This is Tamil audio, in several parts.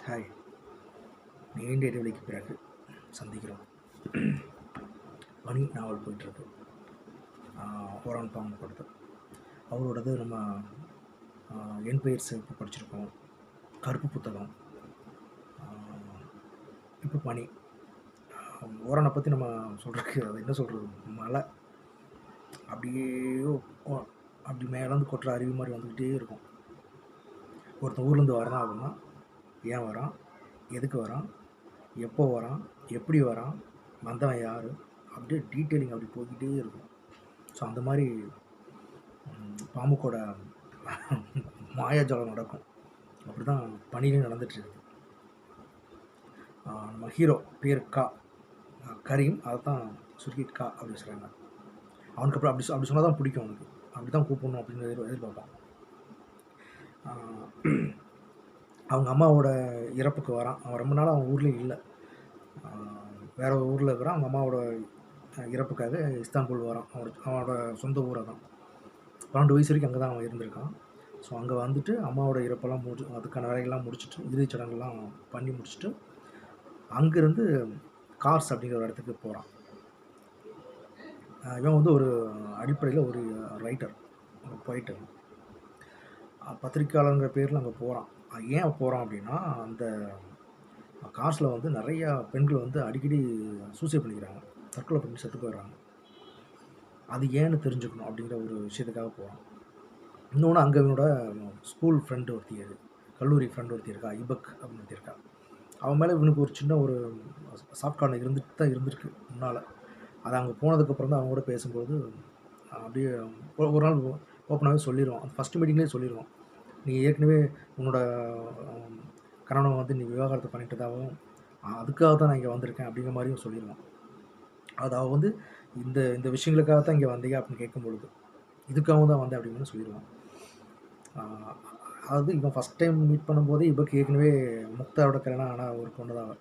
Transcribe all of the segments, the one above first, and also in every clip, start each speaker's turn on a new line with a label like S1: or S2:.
S1: ஹாய், நீண்ட இடைவெளிக்கு பிறகு சந்திக்கிறோம். பனி நாவல் போயிட்டுருக்கு. ஓரான் பாம்பு படுத்து அவரோடது நம்ம என் பெயர் சிவப்பு படிச்சிருக்கோம். கருப்பு புத்தகம். இப்போ பனி. ஓரானை பற்றி நம்ம சொல்கிறதுக்கு அது என்ன சொல்கிறது, மழை அப்படியே அப்படி மேலேருந்து கொட்டுற அருவி மாதிரி வந்துக்கிட்டே இருக்கும். ஒருத்தன் ஊர்லேருந்து வரான் அப்படின்னா ஏன் வரான், எதுக்கு வரான், எப்போ வரான், எப்படி வரான், வந்தவன் யார், அப்படியே டீட்டெயிலிங் அப்படி போய்கிட்டே இருக்கும். ஸோ அந்த மாதிரி பாம்புக்கோட மாயாஜாலம் நடக்கும். அப்படி தான் பணியிலையும் நடந்துகிட்ருக்கு. நம்ம ஹீரோ பேர் கரீம், அதை தான் சுருக்கி அப்படின்னு சொல்கிறாங்க. அவனுக்கு அப்புறம் அப்படி சொன்னால் தான் பிடிக்கும் அவனுக்கு, அப்படி தான் கூப்பிடணும் அப்படின்னு எதிர்பார்ப்பான். அவங்க அம்மாவோட இறப்புக்கு வரான். அவன் ரொம்ப நாள் அவன் ஊர்லேயும் இல்லை, வேறு ஒரு ஊரில் இருக்கிறான். அவங்க அம்மாவோட இறப்புக்காக இஸ்தான்புல் வரான். அவனோட சொந்த ஊரை தான். 12 வயசு வரைக்கும் அங்கே தான் அவன் இருந்திருக்கான். ஸோ அங்கே வந்துட்டு அம்மாவோட இறப்பெல்லாம் அதுக்கான வேலைகள்லாம் முடிச்சுட்டு, இறுதிச் சடங்குலாம் பண்ணி முடிச்சுட்டு அங்கேருந்து கார்ஸ் அப்படிங்கிற ஒரு இடத்துக்கு போகிறான். இவன் வந்து ஒரு அடிப்படையில் ஒரு ரைட்டர், ஒரு போயிட்டர், பத்திரிக்கையாளருங்கிற பேரில் அங்கே போகிறான். ஏன் போகிறான் அப்படின்னா, அந்த கார்ஸில் வந்து நிறையா பெண்கள் வந்து அடிக்கடி சூசைட் பண்ணிக்கிறாங்க, தற்கொலை பண்ணி செத்து போயிடுறாங்க. அது ஏன்னு தெரிஞ்சுக்கணும் அப்படிங்கிற ஒரு விஷயத்துக்காக போகிறான். இன்னொன்று, அங்கே இவனோட ஸ்கூல் ஃப்ரெண்டு ஒருத்தி, கல்லூரி ஃப்ரெண்டு ஒருத்தி இருக்கா, இபக் அப்படின்னு ஒருத்தி இருக்கா. அவன் மேலே இவனுக்கு ஒரு சின்ன ஒரு சாஃப்ட் கார்னர் இருந்துட்டு தான் இருந்திருக்கு முன்னால். அது அங்கே போனதுக்கப்புறம் தான் அவங்க கூட பேசும்போது அப்படியே ஒரு நாள் ஓப்பனாகவே சொல்லிடுவான். அந்த ஃபஸ்ட்டு மீட்டிங்லேயே சொல்லிடுவான், நீ ஏற்கனவே உன்னோட கணவனை வந்து நீ விவாகரத்து பண்ணிட்டதாகவும் அதுக்காக தான் நான் இங்கே வந்திருக்கேன் அப்படிங்கிற மாதிரியும் சொல்லிடுவான். அது அவள் வந்து இந்த இந்த விஷயங்களுக்காக தான் இங்கே வந்தீங்க அப்படின்னு கேட்கும்பொழுது, இதுக்காக தான் வந்தேன் அப்படின்னு சொல்லிடுவான். அதாவது இவன் ஃபஸ்ட் டைம் மீட் பண்ணும்போதே இவருக்கு ஏற்கனவே முக்தாரோட கல்யாணம் ஆனால் ஒரு பொண்ணு தான்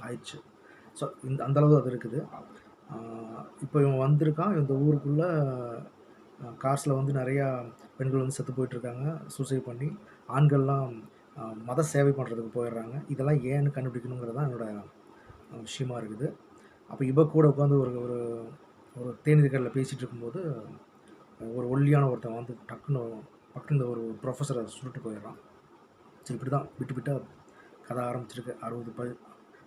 S1: ஆயிடுச்சு. ஸோ அந்தளவு அது இருக்குது. இப்போ இவன் வந்திருக்கான். இந்த ஊருக்குள்ளே கார்ஸில் வந்து நிறையா பெண்கள் வந்து செத்து போயிட்டுருக்காங்க சூசைட் பண்ணி. ஆண்கள்லாம் மத சேவை பண்ணுறதுக்கு போயிடுறாங்க. இதெல்லாம் ஏன்னு கண்டுபிடிக்கணுங்கிறது தான் என்னோடய விஷயமா இருக்குது. அப்போ கூட உட்காந்து ஒரு ஒரு ஒரு தேநீர் கடையில் பேசிகிட்டு இருக்கும்போது ஒரு ஒல்லியான ஒருத்தன் வந்து டக்குன்னு ஒரு ப்ரொஃபஸரை சுருட்டு போயிடுறான். சரி, இப்படி தான் விட்டு விட்டால் கதை ஆரம்பிச்சிருக்கு.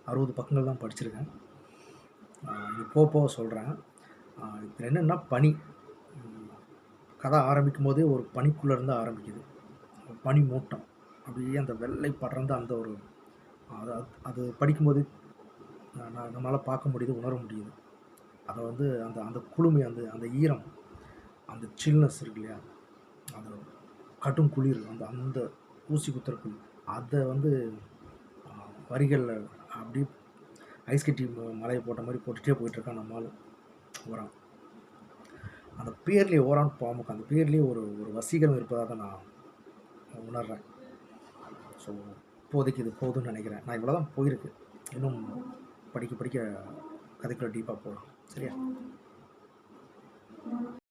S1: 60 பக்கங்கள் தான் படிச்சிருக்கேன். இது போக சொல்கிறேன். இப்போ என்னென்னா, பனி கதை ஆரம்பிக்கும் போதே ஒரு பனிக்குள்ளேருந்து ஆரம்பிக்குது. பனி மூட்டம் அப்படியே அந்த வெள்ளை படர்ந்து அந்த ஒரு அது படிக்கும்போது நம்மளால் பார்க்க முடியுது, உணர முடியுது. அதை வந்து அந்த அந்த குளுமை, அந்த ஈரம், அந்த சில்னஸ் இருக்கு இல்லையா, அந்த கடும் குளிர், அந்த ஊசி குத்துற குளிர், அதை வந்து வரிகளில் அப்படியே ஐஸ் கட்டி மலையை போட்ட மாதிரி போட்டுகிட்டே போயிட்டுருக்கான் நம்மளால் ஓரான். அந்த பேர்லேயே ஓரான் பாம்புக்கு அந்த பேர்லேயே ஒரு வசீகரம் இருப்பதாக தான் நான் உணர்கிறேன். ஸோ இப்போதைக்கு இது போதும்னு நினைக்கிறேன். நான் இவ்வளோ தான் போயிருக்கு. இன்னும் படிக்க கதைக்குள்ள டீப்பாக போகலாம். சரியா?